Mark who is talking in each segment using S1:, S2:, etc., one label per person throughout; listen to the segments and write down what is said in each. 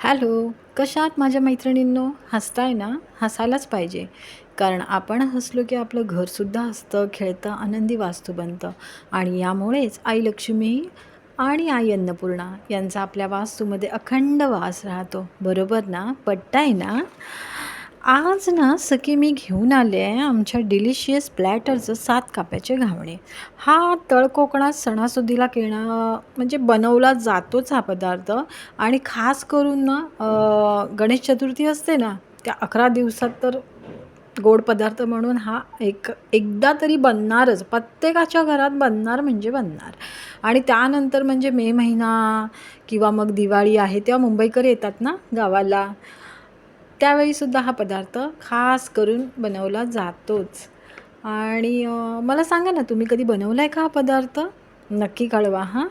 S1: Hello, कशा आहात माझ्या मैत्रिणींनो? हसताय ना? हसायलाच पाहिजे. कारण आपण हसलो की आपलं घरसुद्धा हसतं, खेळतं, आनंदी वास्तू बनतं आणि यामुळेच आई लक्ष्मी आणि आई अन्नपूर्णा यांचा आपल्या वास्तूमध्ये अखंड वास राहतो. बरोबर ना? पटतंय ना? आज ना सकी मी घेऊन आले आहे आमच्या डिलिशियस प्लॅटरचं 7 काप्याचे घावणे. हा तळकोकणात सणासुदीला म्हणजे बनवला जातोच हा पदार्थ आणि खास करून ना गणेश चतुर्थी असते ना, त्या 11 दिवसात तर गोड पदार्थ म्हणून हा एकदा तरी बनणारच. प्रत्येकाच्या घरात बनणार म्हणजे बनणार. आणि त्यानंतर म्हणजे मे महिना किंवा मग दिवाळी आहे तेव्हा मुंबईकर येतात ना गावाला, त्यावेळीसुद्धा हा पदार्थ खास करून बनवला जातोच. आणि मला सांगा ना, तुम्ही कधी बनवला आहे का हा पदार्थ? नक्की कळवा हां.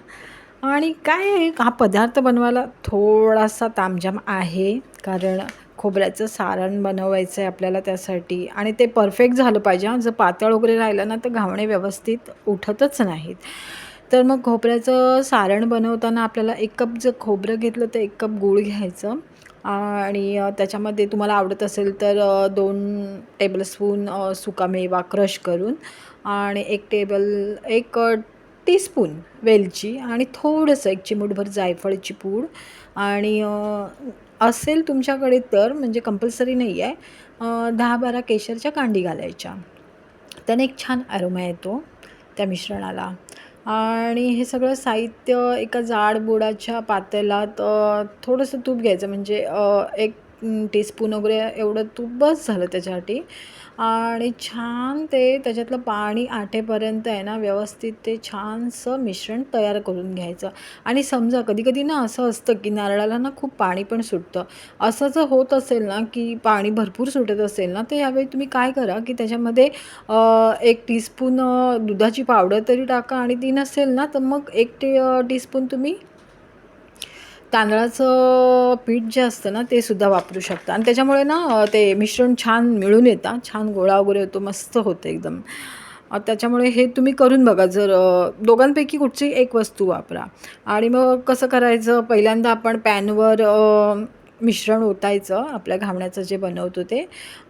S1: आणि काय आहे, हा पदार्थ बनवायला थोडासा तामझाम आहे. कारण खोबऱ्याचं सारण बनवायचं आहे आपल्याला त्यासाठी आणि ते परफेक्ट झालं पाहिजे हां. जर पातळ वगैरे राहिलं ना, तर घावणे व्यवस्थित उठतच नाहीत. तर मग खोबऱ्याचं सारण बनवताना आपल्याला 1 कप जर खोबरं घेतलं, तर 1 कप गूळ घ्यायचं आणि त्याच्यामध्ये तुम्हाला आवडत असेल तर 2 टेबलस्पून सुकामेवा क्रश करून आणि 1 टीस्पून वेलची आणि थोडंसं 1 चिमूटभर जायफळची पूड आणि असेल तुमच्याकडे तर म्हणजे कंपल्सरी नाही आहे, 10-12 केशरच्या कांडी घालायच्या. त्याने एक छान अरोमा येतो त्या मिश्रणाला. आणि हे सगळं साहित्य एका जाड बुडाच्या पातेल्यात थोडंसं तूप घ्यायचं म्हणजे 1 टीस्पून वगैरे एवढं तूप बस झालं त्याच्यासाठी. आणि छान ते त्याच्यातलं पाणी आटेपर्यंत आहे ना व्यवस्थित ते छानसं मिश्रण तयार करून घ्यायचं. आणि समजा कधी-कधी ना असं असतं की नारळाला ना खूप पाणी पण सुटतं. असं जर होत असेल ना की पाणी भरपूर सुटत असेल ना, तर यावेळी तुम्ही काय करा की त्याच्यामध्ये 1 टीस्पून दुधाची पावडर तरी टाका आणि ती नसेल ना, तर मग 1 टीस्पून तुम्ही तांदळाचं पीठ जे असतं ना, ते सुद्धा वापरू शकता आणि त्याच्यामुळे ना ते मिश्रण छान मिळून येतं. छान गोळा वगैरे होतो, मस्त होतं एकदम. त्याच्यामुळे हे तुम्ही करून बघा. जर दोघांपैकी कुठची एक वस्तू वापरा आणि मग कसं करायचं, पहिल्यांदा आपण पॅनवर मिश्रण ओतायचं आपल्या घावण्याचं जे बनवतो ते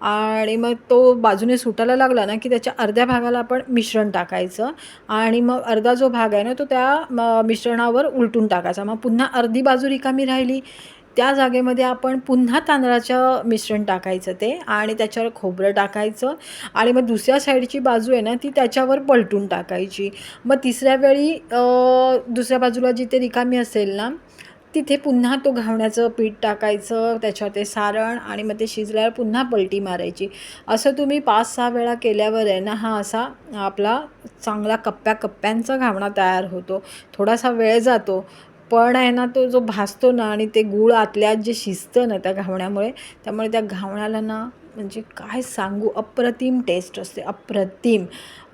S1: आणि मग तो बाजूने सुटायला लागला ना, की त्याच्या अर्ध्या भागाला आपण मिश्रण टाकायचं आणि मग अर्धा जो भाग आहे ना, तो त्या मिश्रणावर उलटून टाकायचा. मग पुन्हा अर्धी बाजू रिकामी राहिली, त्या जागेमध्ये आपण पुन्हा तांदळाचं मिश्रण टाकायचं ते आणि त्याच्यावर खोबरं टाकायचं आणि मग दुसऱ्या साईडची बाजू आहे ना, ती त्याच्यावर पलटून टाकायची. मग तिसऱ्या वेळी दुसऱ्या बाजूला जिथे रिकामी असेल ना, तिथे पुन्हा तो घावण्याचं पीठ टाकायचं, त्याच्यावर ते सारण आणि मग ते शिजल्यावर पुन्हा पलटी मारायची. असं तुम्ही 5-6 वेळा केल्यावर आहे ना, हा असा आपला चांगला कप्प्या-कप्प्यांचा घावणा तयार होतो. थोडासा वेळ जातो, पण आहे ना, तो जो भाजतो ना आणि ते गूळ आतल्यात जे शिजतं ना त्या घावण्यामुळे, त्यामुळे त्या घावण्याला ना म्हणजे काय सांगू, अप्रतिम टेस्ट असते, अप्रतिम.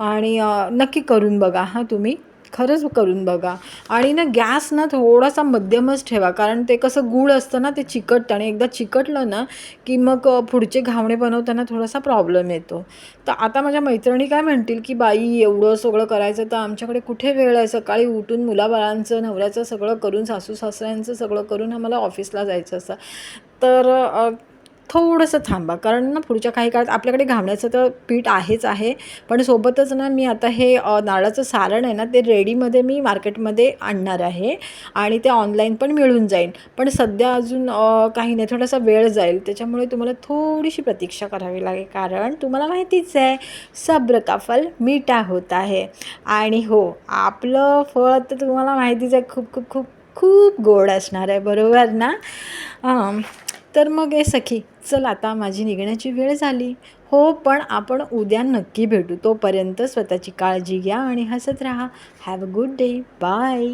S1: आणि नक्की करून बघा हां तुम्ही. खरंच करून बघा आणि ना गॅस ना थोडासा मध्यमच ठेवा. कारण ते कसं गूळ असतं ना, ते चिकटतं आणि एकदा चिकटलं ना, की मग पुढचे घावणे बनवताना थोडासा प्रॉब्लेम येतो. तर आता माझ्या मैत्रिणी काय म्हणतील, की "बाई एवढं सगळं करायचं तर आमच्याकडे कुठे वेळ आहे? सकाळी उठून मुलाबाळांचं, नवऱ्याचं सगळं करून, सासू-सासऱ्यांचं सगळं करून आम्हाला ऑफिसला जायचं असतं." तर थोडंसं थांबा. कारण ना पुढच्या काही काळात आपल्याकडे घावण्याचं तर पीठ आहेच आहे. पण सोबतच ना मी आता हे नारळाचं सारण आहे ना, ते रेडीमध्ये मी मार्केटमध्ये आणणार आहे आणि ते ऑनलाईन पण मिळून जाईल. पण सध्या अजून काही नाही, थोडासा वेळ जाईल. त्याच्यामुळे तुम्हाला थोडीशी प्रतीक्षा करावी लागेल. कारण तुम्हाला माहितीच आहे, सब्र का फल मीठा होता है. आणि हो, आपलं फळ तर तुम्हाला माहितीच आहे, खूप खूप खूप खूप गोड असणार आहे. बरोबर ना? तर मग सखी, चल आता माझी निघण्याची वेळ झाली. हो, पण आपण उद्या नक्की भेटू. तोपर्यंत स्वतःची काळजी घ्या आणि हसत राहा. Have a good day. Bye.